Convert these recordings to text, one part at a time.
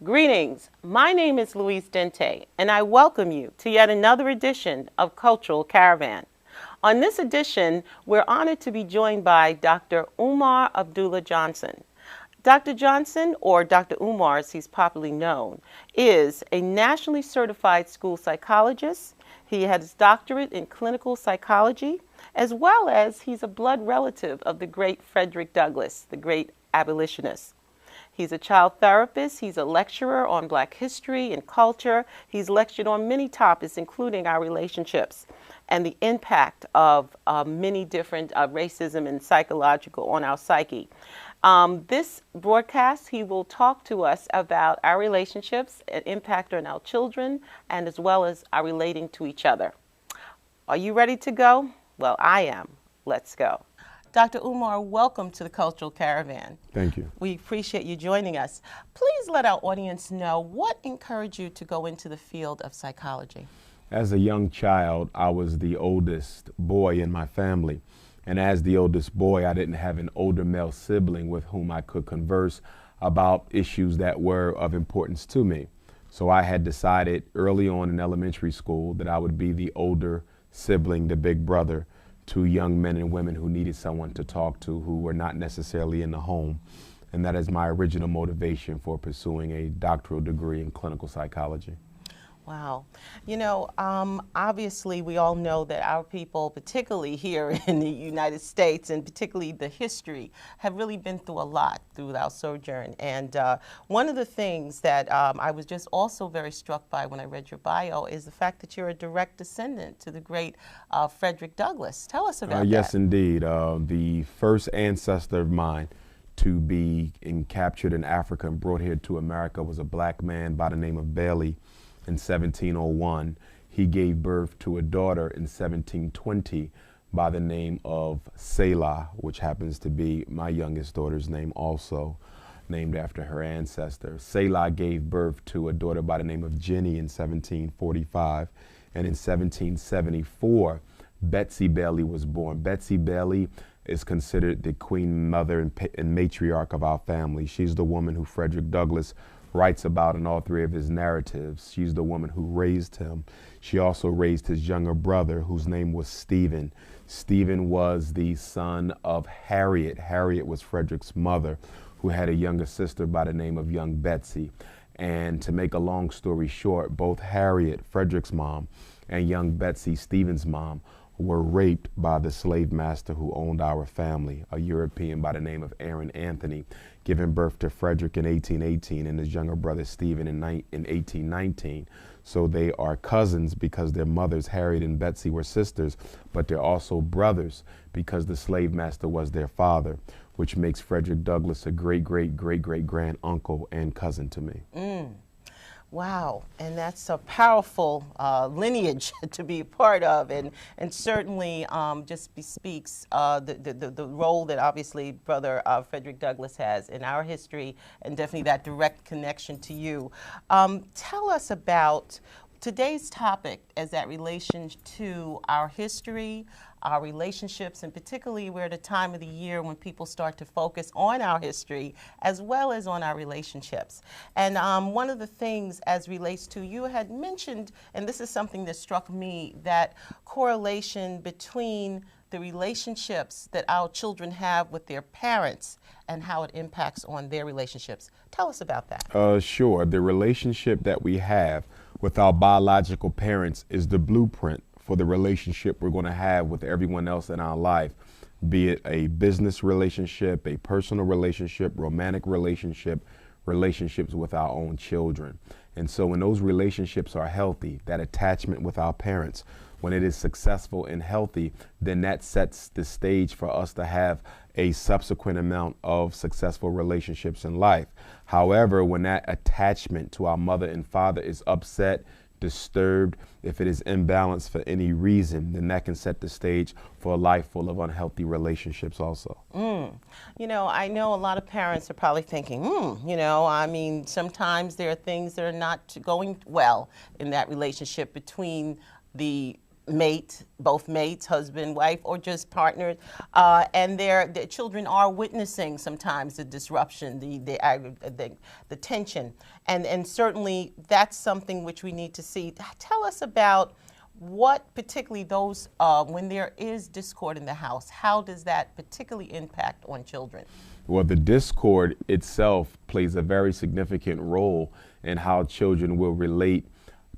Greetings, my name is Louise Dente, and I welcome you to yet another edition of Cultural Caravan. On this edition, we're honored to be joined by Dr. Umar Abdullah Johnson. Dr. Johnson, or Dr. Umar as he's popularly known, is a nationally certified school psychologist. He had his doctorate in clinical psychology, as well as he's a blood relative of the great Frederick Douglass, the great abolitionist. He's a child therapist. He's a lecturer on Black history and culture. He's lectured on many topics, including our relationships and the impact of many different racism and psychological on our psyche. This broadcast, he will talk to us about our relationships and impact on our children, and as well as our relating to each other. Are you ready to go? Well, I am. Let's go. Dr. Umar, welcome to the Cultural Caravan. Thank you. We appreciate you joining us. Please let our audience know what encouraged you to go into the field of psychology. As a young child, I was the oldest boy in my family. And as the oldest boy, I didn't have an older male sibling with whom I could converse about issues that were of importance to me. So I had decided early on in elementary school that I would be the older sibling, the big brother, to young men and women who needed someone to talk to who were not necessarily in the home. And that is my original motivation for pursuing a doctoral degree in clinical psychology. Wow. You know, obviously we all know that our people, particularly here in the United States, and particularly the history, have really been through a lot through our sojourn. And one of the things that I was just also very struck by when I read your bio is the fact that you're a direct descendant to the great Frederick Douglass. Tell us about that. Yes, indeed. The first ancestor of mine to be captured in Africa and brought here to America was a black man by the name of Bailey. In 1701, he gave birth to a daughter in 1720 by the name of Selah, which happens to be my youngest daughter's name, also named after her ancestor. Selah gave birth to a daughter by the name of Jenny in 1745, and in 1774, Betsy Bailey was born. Betsy Bailey is considered the queen mother and matriarch of our family. She's the woman who Frederick Douglass writes about in all three of his narratives. She's the woman who raised him. She also raised his younger brother, whose name was Stephen. Stephen was the son of Harriet. Harriet was Frederick's mother, who had a younger sister by the name of young Betsy. And to make a long story short, both Harriet, Frederick's mom, and young Betsy, Stephen's mom, were raped by the slave master who owned our family, a European by the name of Aaron Anthony, giving birth to Frederick in 1818 and his younger brother Stephen in 1819. So they are cousins because their mothers, Harriet and Betsy, were sisters, but they're also brothers because the slave master was their father, which makes Frederick Douglass a great-great-great-great-grand uncle and cousin to me. Wow, and that's a powerful lineage to be a part of, and certainly just bespeaks the role that obviously Brother Frederick Douglass has in our history, and definitely that direct connection to you. Tell us about today's topic as that relation to our history, our relationships, and particularly we're at a time of the year when people start to focus on our history as well as on our relationships. And one of the things as relates to, you had mentioned, and this is something that struck me, that correlation between the relationships that our children have with their parents and how it impacts on their relationships. Tell us about that. Sure. The relationship that we have with our biological parents is the blueprint for the relationship we're going to have with everyone else in our life, be it a business relationship, a personal relationship, romantic relationship, relationships with our own children. And so when those relationships are healthy, that attachment with our parents, when it is successful and healthy, then that sets the stage for us to have a subsequent amount of successful relationships in life. However, when that attachment to our mother and father is upset, disturbed, if it is imbalanced for any reason, then that can set the stage for a life full of unhealthy relationships also. You know, I know a lot of parents are probably thinking, you know, I mean, sometimes there are things that are not going well in that relationship between the mate, both mates, husband, wife, or just partners, and their children are witnessing sometimes the disruption, the tension, and certainly that's something which we need to see. Tell us about what particularly those, when there is discord in the house, how does that particularly impact on children? Well, the discord itself plays a very significant role in how children will relate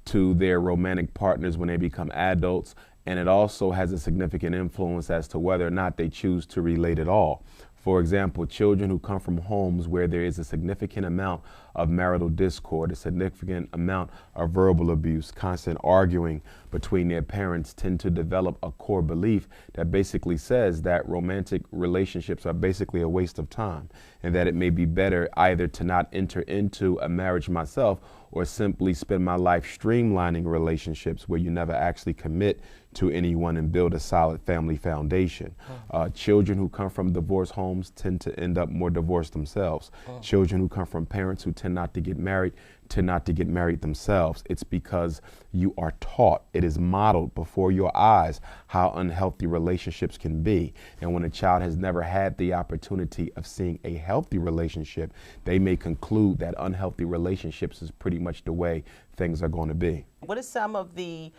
to their romantic partners when they become adults, and it also has a significant influence as to whether or not they choose to relate at all. For example, children who come from homes where there is a significant amount of marital discord, a significant amount of verbal abuse, constant arguing between their parents, tend to develop a core belief that basically says that romantic relationships are basically a waste of time, and that it may be better either to not enter into a marriage myself or simply spend my life streamlining relationships where you never actually commit to anyone and build a solid family foundation. Children who come from divorce homes tend to end up more divorced themselves. Children who come from parents who tend not to get married tend not to get married themselves. It's because you are taught, it is modeled before your eyes how unhealthy relationships can be. And when a child has never had the opportunity of seeing a healthy relationship, they may conclude that unhealthy relationships is pretty much the way things are going to be. What are some of the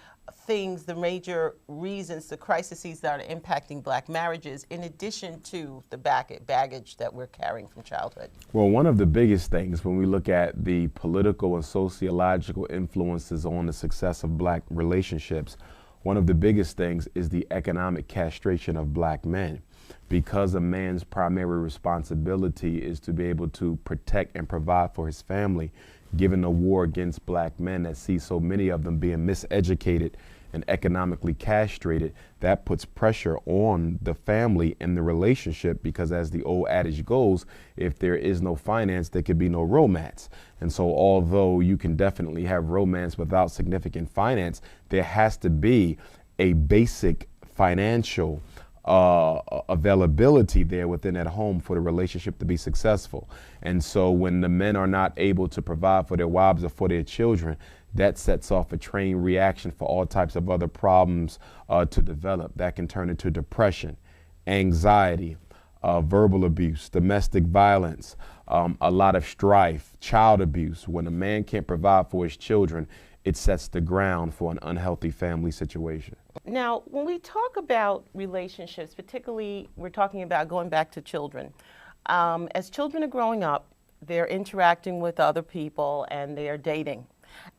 things, the major reasons, the crises that are impacting black marriages, in addition to the baggage that we're carrying from childhood? Well, one of the biggest things when we look at the political and sociological influences on the success of black relationships, one of the biggest things is the economic castration of black men. Because a man's primary responsibility is to be able to protect and provide for his family, given the war against black men that sees so many of them being miseducated and economically castrated, that puts pressure on the family and the relationship, because as the old adage goes, if there is no finance, there could be no romance. And so although you can definitely have romance without significant finance, there has to be a basic financial availability there within that home for the relationship to be successful. And so when the men are not able to provide for their wives or for their children, that sets off a chain reaction for all types of other problems to develop. That can turn into depression, anxiety, verbal abuse, domestic violence, a lot of strife, child abuse. When a man can't provide for his children, it sets the ground for an unhealthy family situation. Now, when we talk about relationships, particularly we're talking about going back to children. As children are growing up, they're interacting with other people and they're dating.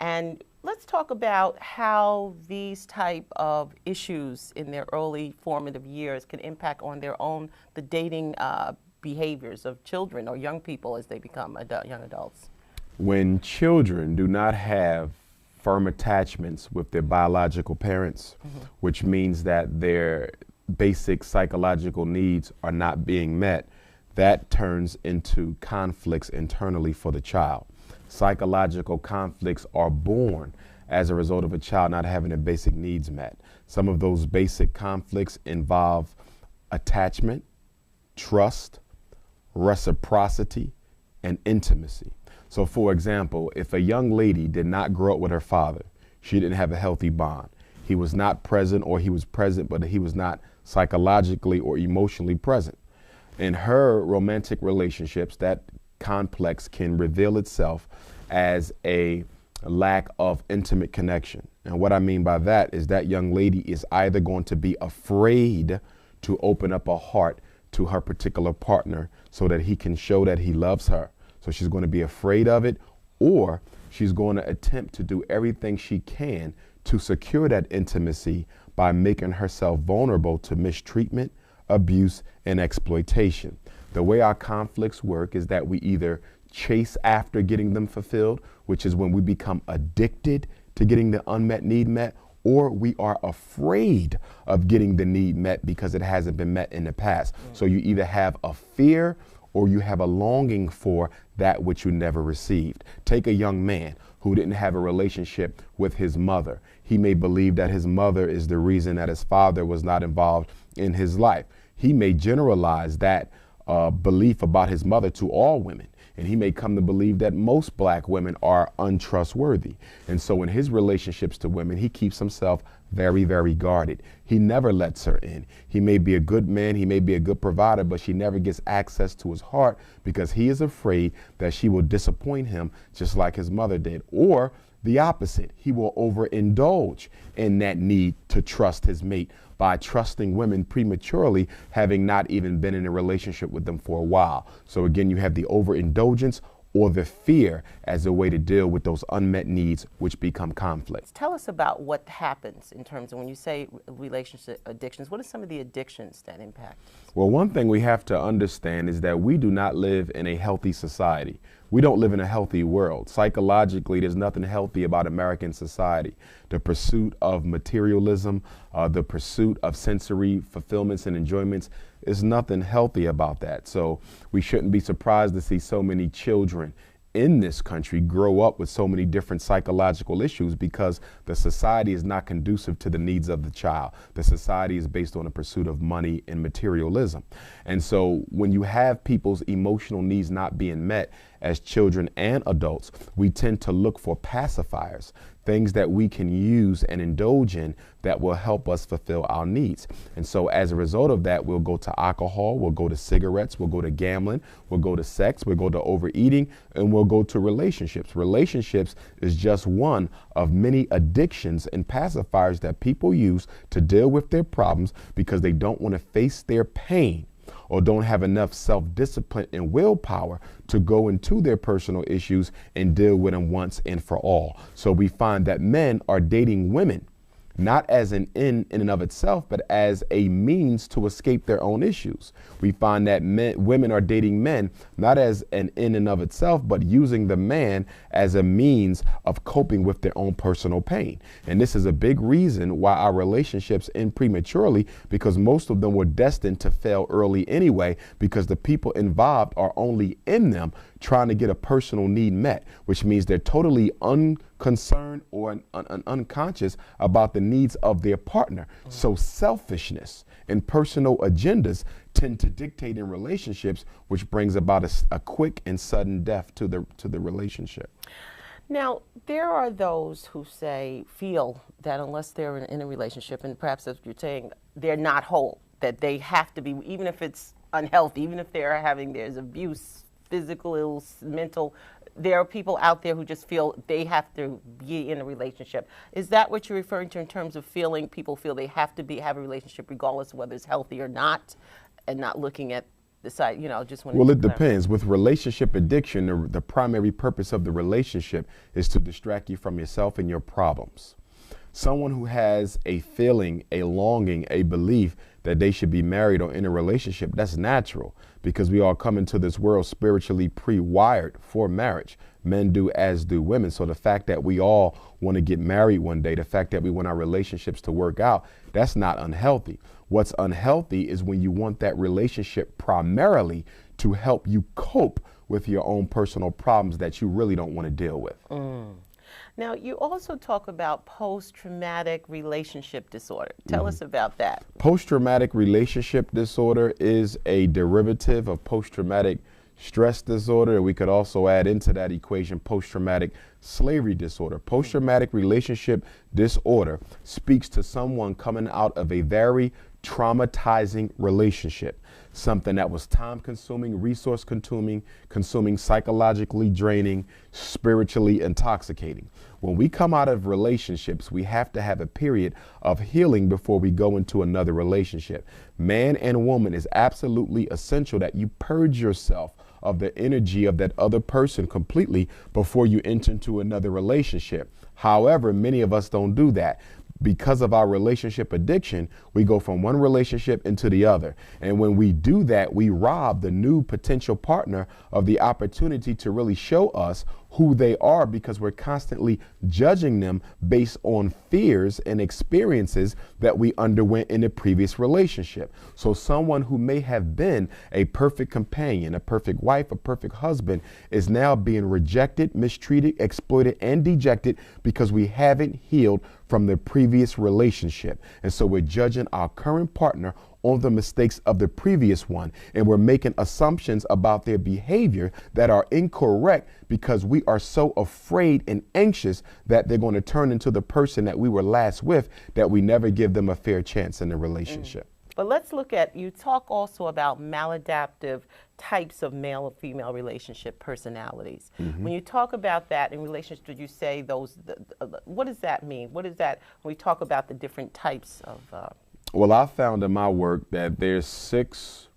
And let's talk about how these type of issues in their early formative years can impact on their own, the dating behaviors of children or young people as they become young adults. When children do not have firm attachments with their biological parents, which means that their basic psychological needs are not being met, that turns into conflicts internally for the child. Psychological conflicts are born as a result of a child not having their basic needs met. Some of those basic conflicts involve attachment, trust, reciprocity, and intimacy. So for example, if a young lady did not grow up with her father, she didn't have a healthy bond. He was not present, or he was present, but he was not psychologically or emotionally present. In her romantic relationships, that complex can reveal itself as a lack of intimate connection. And what I mean by that is that young lady is either going to be afraid to open up her heart to her particular partner so that he can show that he loves her. So she's going to be afraid of it, or she's going to attempt to do everything she can to secure that intimacy by making herself vulnerable to mistreatment, abuse, and exploitation. The way our conflicts work is that we either chase after getting them fulfilled, which is when we become addicted to getting the unmet need met, or we are afraid of getting the need met because it hasn't been met in the past. So you either have a fear or you have a longing for that which you never received. Take a young man who didn't have a relationship with his mother. He may believe that his mother is the reason that his father was not involved in his life. He may generalize that belief about his mother to all women. and he may come to believe that most black women are untrustworthy. And so in his relationships to women, he keeps himself very, very guarded. He never lets her in. He may be a good man, he may be a good provider, but she never gets access to his heart because he is afraid that she will disappoint him just like his mother did. Or the opposite, he will overindulge in that need to trust his mate by trusting women prematurely, having not even been in a relationship with them for a while. So again, you have the overindulgence or the fear as a way to deal with those unmet needs, which become conflicts. Tell us about what happens in terms of when you say relationship addictions. What are some of the addictions that impact? Well, one thing we have to understand is that we do not live in a healthy society. We don't live in a healthy world. Psychologically, there's nothing healthy about American society. The pursuit of materialism, the pursuit of sensory fulfillments and enjoyments, is nothing healthy about that. So we shouldn't be surprised to see so many children in this country grow up with so many different psychological issues because the society is not conducive to the needs of the child. The society is based on the pursuit of money and materialism. And so when you have people's emotional needs not being met as children and adults, we tend to look for pacifiers, things that we can use and indulge in that will help us fulfill our needs. And so as a result of that, we'll go to alcohol, we'll go to cigarettes, we'll go to gambling, we'll go to sex, we'll go to overeating, and we'll go to relationships. Relationships is just one of many addictions and pacifiers that people use to deal with their problems because they don't want to face their pain or don't have enough self-discipline and willpower to go into their personal issues and deal with them once and for all. So we find that men are dating women not as an end in and of itself, but as a means to escape their own issues. We find that women are dating men not as an in and of itself, but using the man as a means of coping with their own personal pain. And this is a big reason why our relationships end prematurely, because most of them were destined to fail early anyway, because the people involved are only in them trying to get a personal need met, which means they're totally unconcerned or unconscious about the needs of their partner. So selfishness and personal agendas tend to dictate in relationships, which brings about a quick and sudden death to the relationship. Now, there are those who feel that unless they're in a relationship, and perhaps as you're saying, they're not whole, that they have to be, even if it's unhealthy, even if there's abuse, physical ills, mental, there are people out there who just feel they have to be in a relationship. Is that what you're referring to in terms of people feel they have to have a relationship regardless of whether it's healthy or not, and not looking at the side, just when. Well, it depends. With relationship addiction, the primary purpose of the relationship is to distract you from yourself and your problems. Someone who has a feeling, a longing, a belief that they should be married or in a relationship, that's natural, because we all come into this world spiritually pre-wired for marriage. Men do as do women. So the fact that we all want to get married one day, the fact that we want our relationships to work out, that's not unhealthy. What's unhealthy is when you want that relationship primarily to help you cope with your own personal problems that you really don't want to deal with. Now, you also talk about post-traumatic relationship disorder. Tell us about that. Post-traumatic relationship disorder is a derivative of post-traumatic stress disorder. We could also add into that equation post-traumatic slavery disorder. Post-traumatic relationship disorder speaks to someone coming out of a very traumatizing relationship, something that was time-consuming, resource-consuming, psychologically draining, spiritually intoxicating. When we come out of relationships, we have to have a period of healing before we go into another relationship. Man and woman, is absolutely essential that you purge yourself of the energy of that other person completely before you enter into another relationship. However, many of us don't do that. Because of our relationship addiction, we go from one relationship into the other. And when we do that, we rob the new potential partner of the opportunity to really show us who they are, because we're constantly judging them based on fears and experiences that we underwent in a previous relationship. So someone who may have been a perfect companion, a perfect wife, a perfect husband, is now being rejected, mistreated, exploited, and dejected because we haven't healed from the previous relationship. And so we're judging our current partner on the mistakes of the previous one. And we're making assumptions about their behavior that are incorrect because we are so afraid and anxious that they're going to turn into the person that we were last with, that we never give them a fair chance in the relationship. But let's look at, you talk also about maladaptive types of male or female relationship personalities. When you talk about that in relationship, did you say those, what does that mean? What is that when we talk about the different types of? Well, I found in my work that there's 6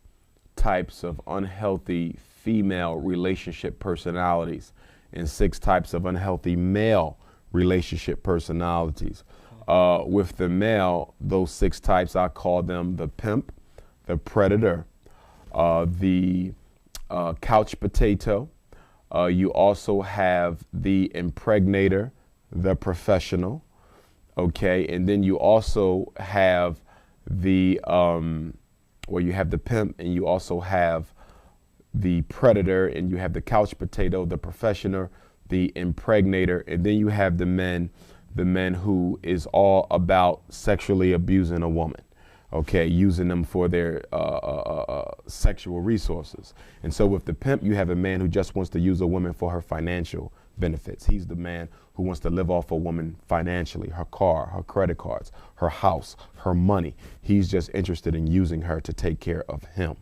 types of unhealthy female relationship personalities and 6 types of unhealthy male relationship personalities. With the male, those 6 types, I call them the pimp, the predator, the couch potato. You also have the impregnator, the professional. Okay, and then you also have the you have the pimp, and you also have the predator, and you have the couch potato, the professional, the impregnator, and then you have the men who is all about sexually abusing a woman, okay, using them for their sexual resources. And so with the pimp, you have a man who just wants to use a woman for her financial benefits. He's the man who wants to live off a woman financially, her car, her credit cards, her house, her money. He's just interested in using her to take care of him.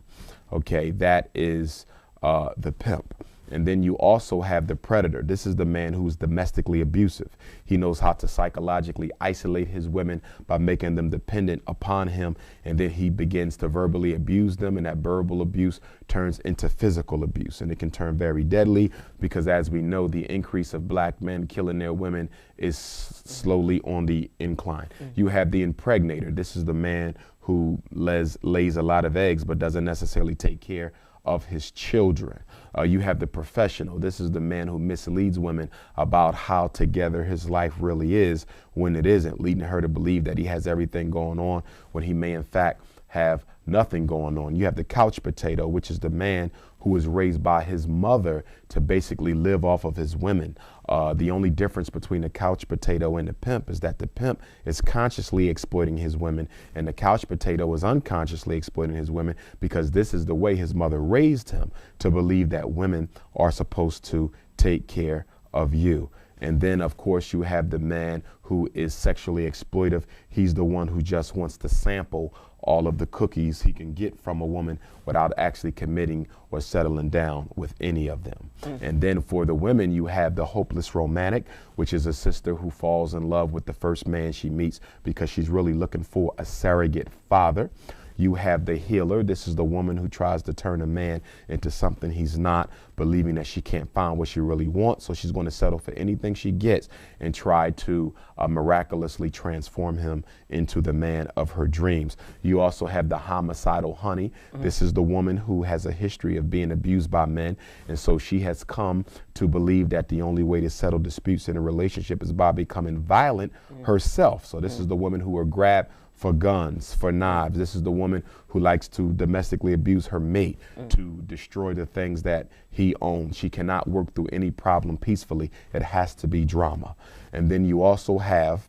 Okay, that is the pimp. And then you also have the predator. This is the man who's domestically abusive. He knows how to psychologically isolate his women by making them dependent upon him. And then he begins to verbally abuse them. And that verbal abuse turns into physical abuse. And it can turn very deadly because, as we know, the increase of black men killing their women is slowly on the incline. You have the impregnator. This is the man who lays a lot of eggs but doesn't necessarily take care of his children. You have the professional. This is the man who misleads women about how together his life really is when it isn't, leading her to believe that he has everything going on when he may in fact have nothing going on. You have the couch potato, which is the man who was raised by his mother to basically live off of his women. The only difference between the couch potato and the pimp is that the pimp is consciously exploiting his women, and the couch potato is unconsciously exploiting his women because this is the way his mother raised him to believe that women are supposed to take care of you. And then, of course, you have the man who is sexually exploitive. He's the one who just wants to sample all of the cookies he can get from a woman without actually committing or settling down with any of them. And then for the women, you have the hopeless romantic, which is a sister who falls in love with the first man she meets because she's really looking for a surrogate father. You have the healer. This is the woman who tries to turn a man into something he's not, believing that she can't find what she really wants. So she's going to settle for anything she gets and try to miraculously transform him into the man of her dreams. You also have the homicidal honey. This is the woman who has a history of being abused by men. And so she has come to believe that the only way to settle disputes in a relationship is by becoming violent herself. So this is the woman who will grab for guns, for knives. This is the woman who likes to domestically abuse her mate to destroy the things that he owns. She cannot work through any problem peacefully. It has to be drama. And then you also have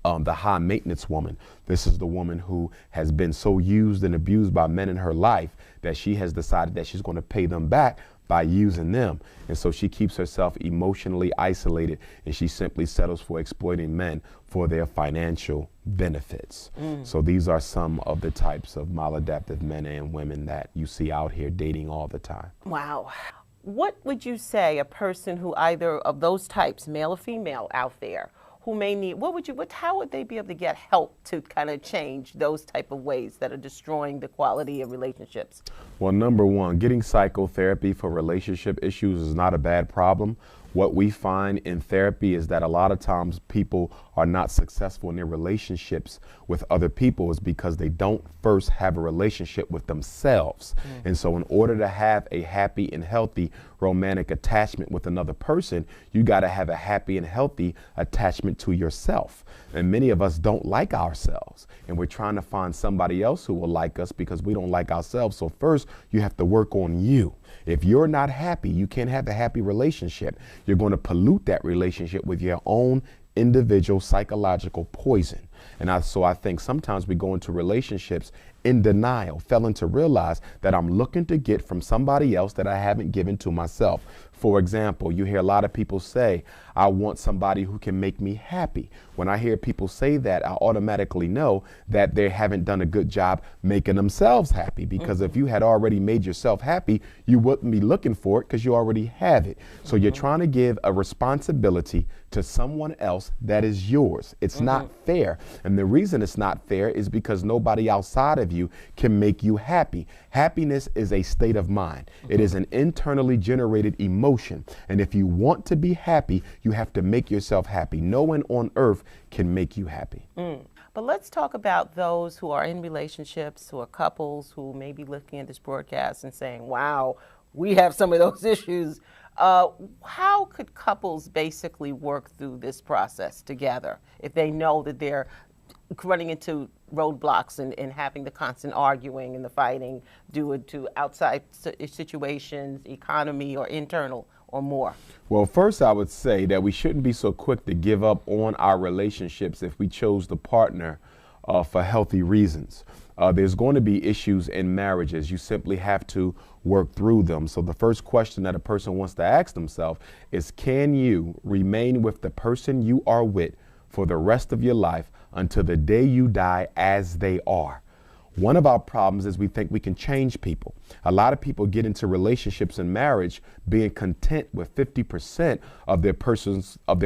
the high maintenance woman. This is the woman who has been so used and abused by men in her life that she has decided that she's going to pay them back by using them. And so she keeps herself emotionally isolated, and she simply settles for exploiting men for their financial benefits. So these are some of the types of maladaptive men and women that you see out here dating all the time. Wow. What would you say a person who either of those types, male or female out there, who may need, how would they be able to get help to kind of change those type of ways that are destroying the quality of relationships? Well, number one, getting psychotherapy for relationship issues is not a bad problem. What we find in therapy is that a lot of times people are not successful in their relationships with other people is because they don't first have a relationship with themselves. And so in order to have a happy and healthy romantic attachment with another person, you got to have a happy and healthy attachment to yourself. And many of us don't like ourselves, and we're trying to find somebody else who will like us because we don't like ourselves. So first you have to work on you. If you're not happy, you can't have a happy relationship. You're going to pollute that relationship with your own individual psychological poison. So I think sometimes we go into relationships in denial, failing to realize that I'm looking to get from somebody else that I haven't given to myself. For example, you hear a lot of people say, I want somebody who can make me happy. When I hear people say that, I automatically know that they haven't done a good job making themselves happy, because if you had already made yourself happy, you wouldn't be looking for it because you already have it. So you're trying to give a responsibility to someone else that is yours. It's not fair. And the reason it's not fair is because nobody outside of you can make you happy. Happiness is a state of mind. It is an internally generated emotion. And if you want to be happy, you have to make yourself happy. No one on earth can make you happy. But let's talk about those who are in relationships, who are couples, who may be looking at this broadcast and saying, wow, we have some of those issues. How could couples basically work through this process together if they know that they're running into roadblocks and having the constant arguing and the fighting due to outside situations, economy, or internal, or more? Well, first I would say that we shouldn't be so quick to give up on our relationships if we chose the partner for healthy reasons. There's going to be issues in marriages. You simply have to work through them. So the first question that a person wants to ask themselves is, can you remain with the person you are with for the rest of your life until the day you die as they are? One of our problems is we think we can change people. A lot of people get into relationships and marriage being content with 50% of their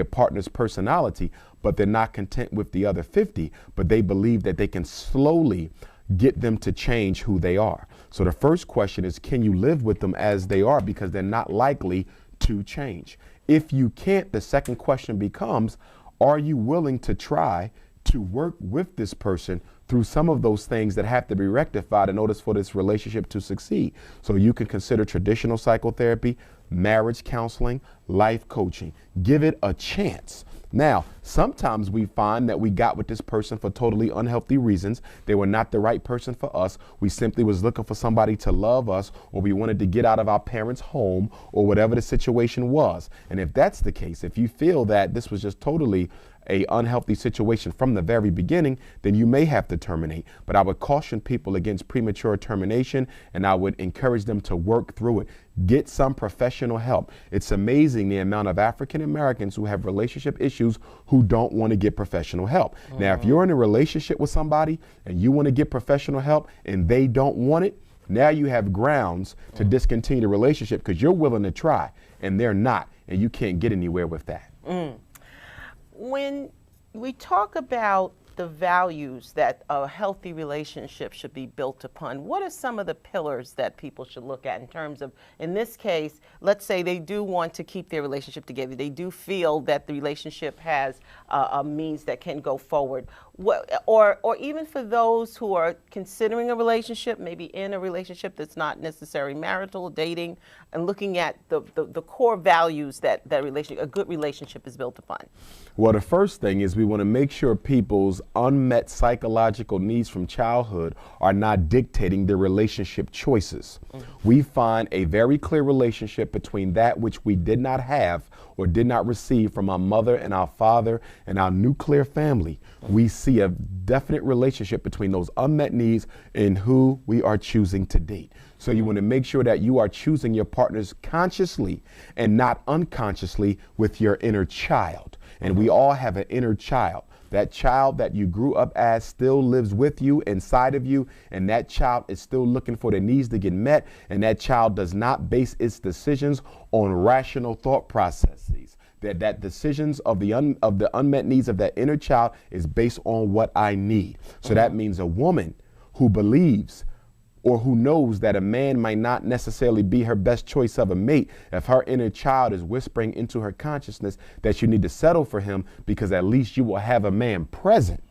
partner's personality, but they're not content with the other 50, but they believe that they can slowly get them to change who they are. So the first question is, can you live with them as they are, because they're not likely to change? If you can't, the second question becomes, are you willing to try to work with this person through some of those things that have to be rectified in order for this relationship to succeed? So you can consider traditional psychotherapy, marriage counseling, life coaching. Give it a chance. Now, sometimes we find that we got with this person for totally unhealthy reasons. They were not the right person for us. We simply was looking for somebody to love us, or we wanted to get out of our parents' home, or whatever the situation was. And if that's the case, if you feel that this was just totally a unhealthy situation from the very beginning, then you may have to terminate. But I would caution people against premature termination, and I would encourage them to work through it. Get some professional help. It's amazing the amount of African Americans who have relationship issues who don't want to get professional help. Now, if you're in a relationship with somebody and you want to get professional help and they don't want it, now you have grounds to discontinue the relationship because you're willing to try and they're not, and you can't get anywhere with that. When we talk about the values that a healthy relationship should be built upon, what are some of the pillars that people should look at in terms of, in this case, let's say they do want to keep their relationship together. They do feel that the relationship has a means that can go forward. Or even for those who are considering a relationship, maybe in a relationship that's not necessarily marital, dating, and looking at the core values that a good relationship is built upon. Well, the first thing is we want to make sure people's unmet psychological needs from childhood are not dictating their relationship choices. We find a very clear relationship between that which we did not have or did not receive from our mother and our father and our nuclear family. We see a definite relationship between those unmet needs and who we are choosing to date. So you want to make sure that you are choosing your partners consciously and not unconsciously with your inner child. And we all have an inner child. That child that you grew up as still lives with you, inside of you, and that child is still looking for their needs to get met, and that child does not base its decisions on rational thought processes. That decisions of the unmet needs of that inner child is based on what I need. So that means a woman who believes or who knows that a man might not necessarily be her best choice of a mate, if her inner child is whispering into her consciousness that you need to settle for him because at least you will have a man present,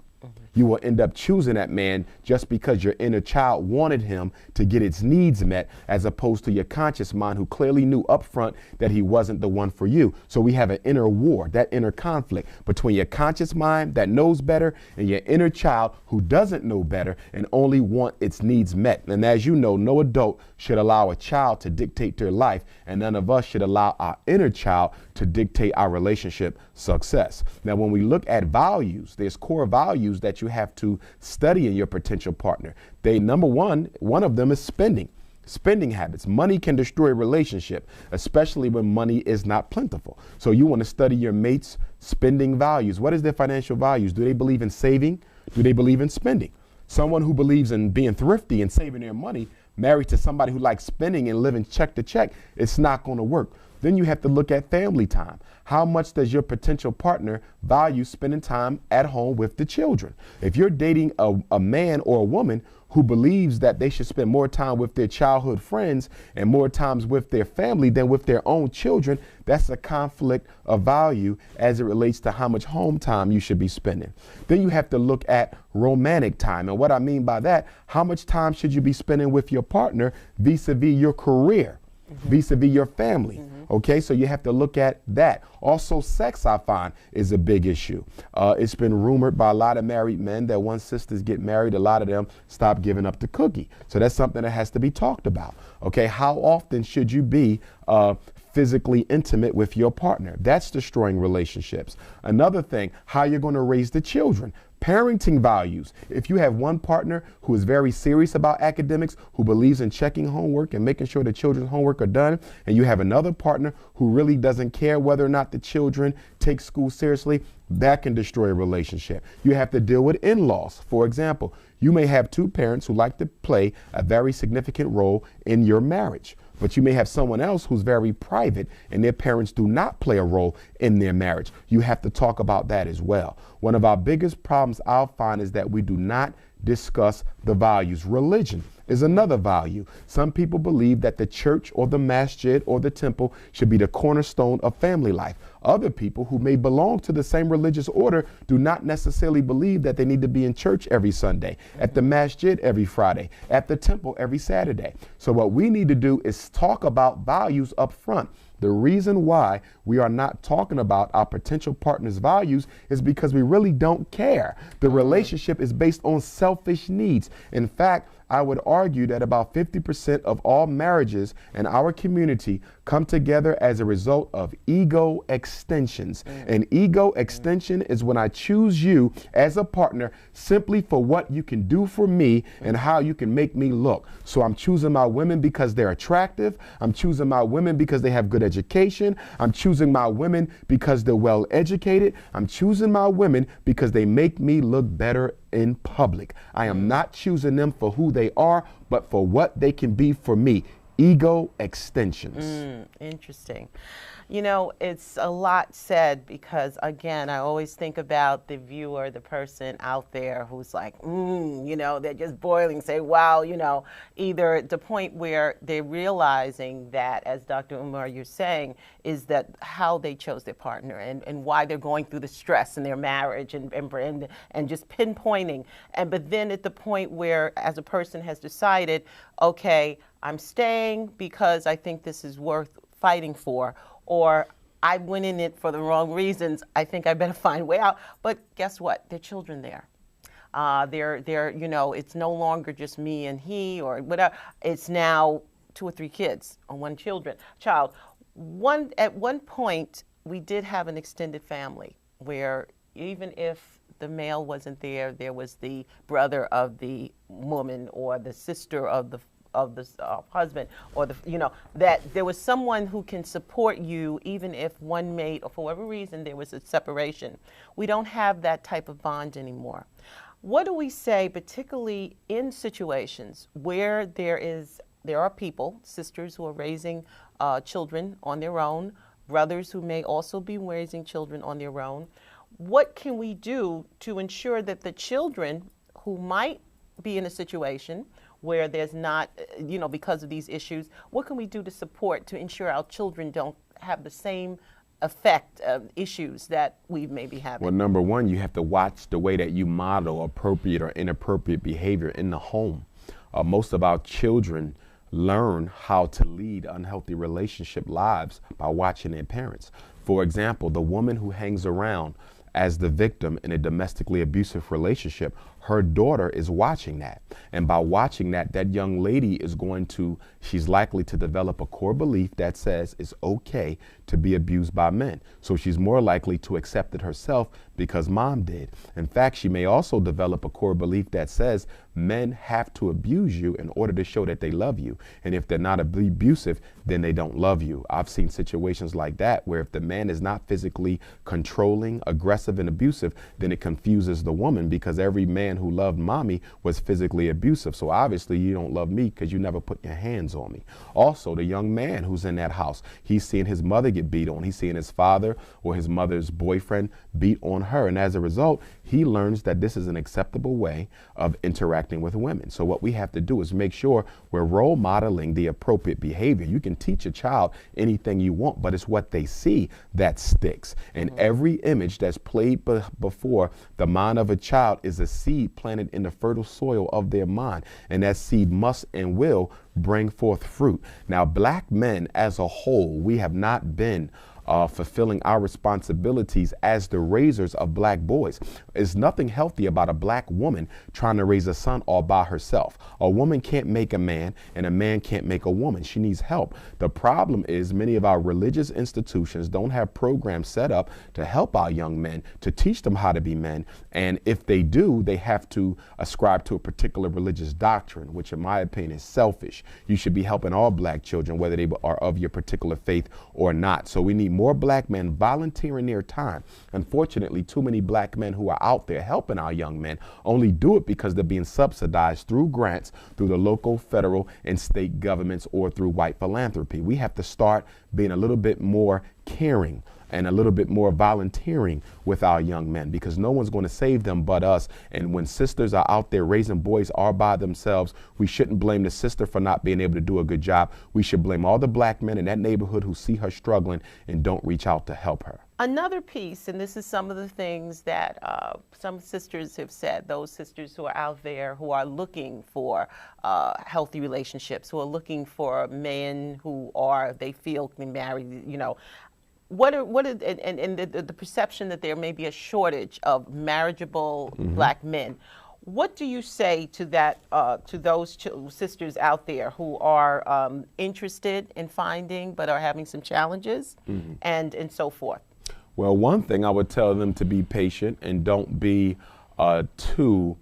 You will end up choosing that man just because your inner child wanted him to get its needs met, as opposed to your conscious mind, who clearly knew up front that he wasn't the one for you. So we have an inner war, that inner conflict between your conscious mind that knows better and your inner child who doesn't know better and only want its needs met. And as you know, no adult should allow a child to dictate their life, and none of us should allow our inner child to dictate our relationship success. Now, when we look at values, there's core values that you have to study in your potential partner. Number one of them is spending. Spending habits. Money can destroy a relationship, especially when money is not plentiful. So you want to study your mate's spending values. What is their financial values? Do they believe in saving? Do they believe in spending? Someone who believes in being thrifty and saving their money, married to somebody who likes spending and living check to check, it's not going to work. Then you have to look at family time. How much does your potential partner value spending time at home with the children? If you're dating a man or a woman who believes that they should spend more time with their childhood friends and more times with their family than with their own children, that's a conflict of value as it relates to how much home time you should be spending. Then you have to look at romantic time. And what I mean by that, how much time should you be spending with your partner vis-a-vis your career? Vis-a-vis your family. Okay, so you have to look at that. Also, sex, I find, is a big issue. It's been rumored by a lot of married men that once sisters get married, a lot of them stop giving up the cookie. So that's something that has to be talked about. Okay, how often should you be physically intimate with your partner? That's destroying relationships. Another thing, how you're going to raise the children. Parenting values. If you have one partner who is very serious about academics, who believes in checking homework and making sure the children's homework are done, and you have another partner who really doesn't care whether or not the children take school seriously, that can destroy a relationship. You have to deal with in-laws. For example, you may have two parents who like to play a very significant role in your marriage. But you may have someone else who's very private and their parents do not play a role in their marriage. You have to talk about that as well. One of our biggest problems I'll find is that we do not discuss the values. Religion is another value. Some people believe that the church or the masjid or the temple should be the cornerstone of family life. Other people who may belong to the same religious order do not necessarily believe that they need to be in church every Sunday, at the masjid every Friday, at the temple every Saturday. So what we need to do is talk about values up front. The reason why we are not talking about our potential partner's values is because we really don't care. The relationship is based on selfish needs. In fact, I would argue that about 50% of all marriages in our community come together as a result of ego extensions. An ego extension is when I choose you as a partner simply for what you can do for me and how you can make me look. So I'm choosing my women because they're attractive. I'm choosing my women because they have good education. I'm choosing my women because they're well educated. I'm choosing my women because they make me look better in public. I am not choosing them for who they are, but for what they can be for me. Ego extensions. Interesting. You know, it's a lot said because, again, I always think about the viewer, the person out there who's like, you know, they're just boiling, say, wow, you know, either at the point where they're realizing that, as Dr. Umar, you're saying, is that how they chose their partner and why they're going through the stress in their marriage and just pinpointing. But then at the point where, as a person has decided, okay, I'm staying because I think this is worth fighting for, or I went in it for the wrong reasons, I think I better find a way out. But guess what? There are children there. They're, you know, it's no longer just me and he or whatever. It's now 2 or 3 kids or one child. At one point, we did have an extended family where even if the male wasn't there, there was the brother of the woman or the sister of the husband, or the, you know, that there was someone who can support you even if one mate, or for whatever reason there was a separation. We don't have that type of bond anymore. What do we say, particularly in situations where there are people, sisters who are raising children on their own, brothers who may also be raising children on their own? What can we do to ensure that the children who might be in a situation where there's not, because of these issues, what can we do to support, to ensure our children don't have the same affect issues that we may be having? Well, number one, you have to watch the way that you model appropriate or inappropriate behavior in the home. Most of our children learn how to lead unhealthy relationship lives by watching their parents. For example, the woman who hangs around as the victim in a domestically abusive relationship, her daughter is watching that. And by watching that, that young lady she's likely to develop a core belief that says it's okay to be abused by men. So she's more likely to accept it herself because mom did. In fact, she may also develop a core belief that says men have to abuse you in order to show that they love you. And if they're not abusive, then they don't love you. I've seen situations like that where if the man is not physically controlling, aggressive, and abusive, then it confuses the woman because every man who loved mommy was physically abusive. So obviously you don't love me because you never put your hands on me. Also, the young man who's in that house, he's seeing his mother get beat on. He's seeing his father or his mother's boyfriend beat on her. And as a result, he learns that this is an acceptable way of interacting with women. So what we have to do is make sure we're role modeling the appropriate behavior. You can teach a child anything you want, but it's what they see that sticks. And every image that's played before the mind of a child is a seed planted in the fertile soil of their mind. And that seed must and will bring forth fruit. Now, black men as a whole, we have not been fulfilling our responsibilities as the raisers of black boys. There's nothing healthy about a black woman trying to raise a son all by herself. A woman can't make a man and a man can't make a woman. She needs help. The problem is many of our religious institutions don't have programs set up to help our young men, to teach them how to be men. And if they do, they have to ascribe to a particular religious doctrine, which in my opinion is selfish. You should be helping all black children, whether they are of your particular faith or not. So we need more black men volunteering their time. Unfortunately, too many black men who are out there helping our young men only do it because they're being subsidized through grants, through the local, federal, and state governments, or through white philanthropy. We have to start being a little bit more caring and a little bit more volunteering with our young men, because no one's going to save them but us. And when sisters are out there raising boys all by themselves, we shouldn't blame the sister for not being able to do a good job. We should blame all the black men in that neighborhood who see her struggling and don't reach out to help her. Another piece, and this is some of the things that some sisters have said, those sisters who are out there who are looking for healthy relationships, who are looking for men who they feel can marry, the perception that there may be a shortage of marriageable black men. What do you say to that, to those sisters out there who are interested in finding but are having some challenges and so forth? Well, one thing I would tell them to be patient and don't be too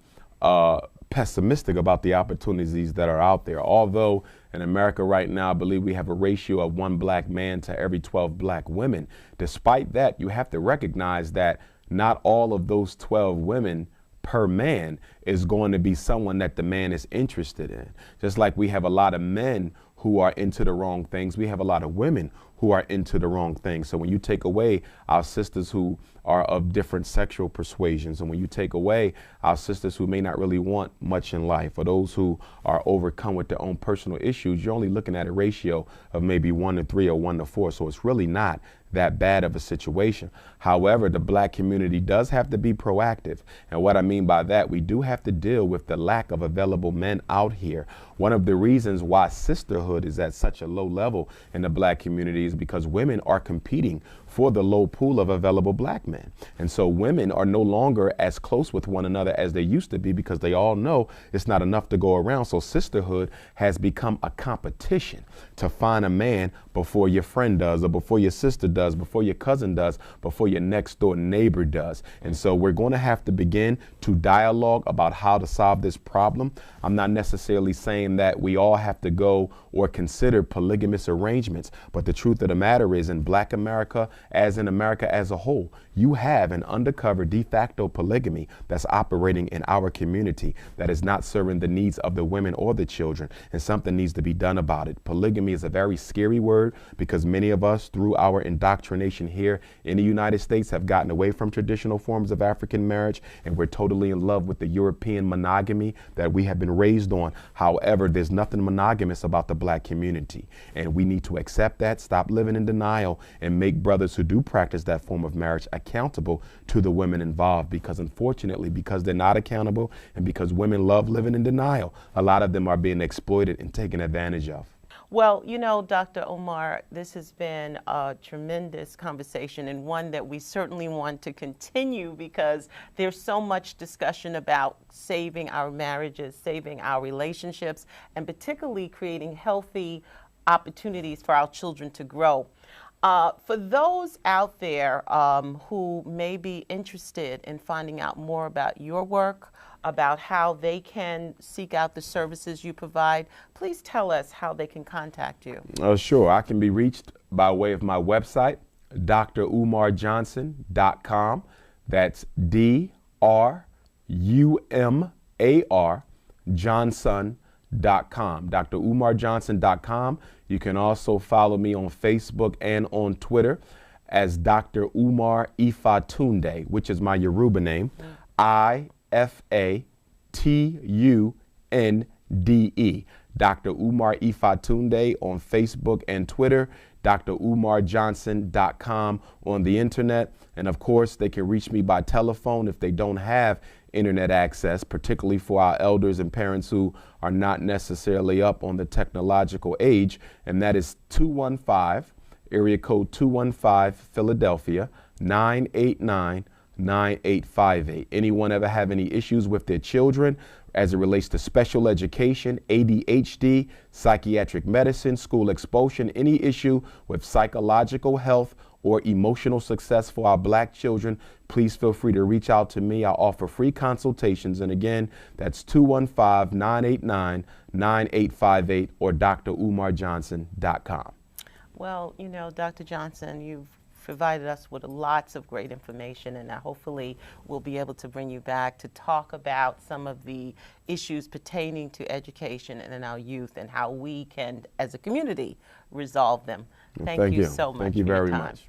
pessimistic about the opportunities that are out there. Although in America right now, I believe we have a ratio of 1 black man to every 12 black women. Despite that, you have to recognize that not all of those 12 women per man is going to be someone that the man is interested in. Just like we have a lot of men who are into the wrong things, we have a lot of women who are into the wrong things. So when you take away our sisters who are of different sexual persuasions, and when you take away our sisters who may not really want much in life, or those who are overcome with their own personal issues, you're only looking at a ratio of maybe 1 to 3 or 1 to 4. So it's really not that bad of a situation. However, the black community does have to be proactive. And what I mean by that, we do have to deal with the lack of available men out here. One of the reasons why sisterhood is at such a low level in the black community is because women are competing for the low pool of available black men. And so women are no longer as close with one another as they used to be, because they all know it's not enough to go around. So sisterhood has become a competition to find a man before your friend does, or before your sister does, before your cousin does, before your next door neighbor does. And so we're going to have to begin to dialogue about how to solve this problem. I'm not necessarily saying that we all have to go or consider polygamous arrangements, but the truth of the matter is, in black America, as in America as a whole, You have an undercover de facto polygamy that's operating in our community that is not serving the needs of the women or the children, and something needs to be done about it. Polygamy is a very scary word because many of us, through our indoctrination here in the United States, have gotten away from traditional forms of African marriage, and we're totally in love with the European monogamy that we have been raised on. However, there's nothing monogamous about the black community, and we need to accept that, stop living in denial, and make brothers who do practice that form of marriage accountable to the women involved, because unfortunately, because they're not accountable and because women love living in denial, a lot of them are being exploited and taken advantage of. Well, you know, Dr. Umar, this has been a tremendous conversation, and one that we certainly want to continue because there's so much discussion about saving our marriages, saving our relationships, and particularly creating healthy opportunities for our children to grow. For those out there who may be interested in finding out more about your work, about how they can seek out the services you provide, please tell us how they can contact you. Sure. I can be reached by way of my website, drumarjohnson.com. That's DRUMAR Johnson.com. drumarjohnson.com. You can also follow me on Facebook and on Twitter as Dr. Umar Ifatunde, which is my Yoruba name, IFATUNDE. Dr. Umar Ifatunde on Facebook and Twitter, drumarjohnson.com on the internet. And of course, they can reach me by telephone if they don't have internet access, particularly for our elders and parents who are not necessarily up on the technological age. And that is 215, area code 215, Philadelphia, 989-9858. Anyone ever have any issues with their children as it relates to special education, ADHD, psychiatric medicine, school expulsion, any issue with psychological health or emotional success for our black children, please feel free to reach out to me. I offer free consultations. And again, that's 215-989-9858 or drumarjohnson.com. Well, you know, Dr. Johnson, you've provided us with lots of great information, and hopefully we'll be able to bring you back to talk about some of the issues pertaining to education and in our youth and how we can, as a community, resolve them. Thank you so much. Thank you very much.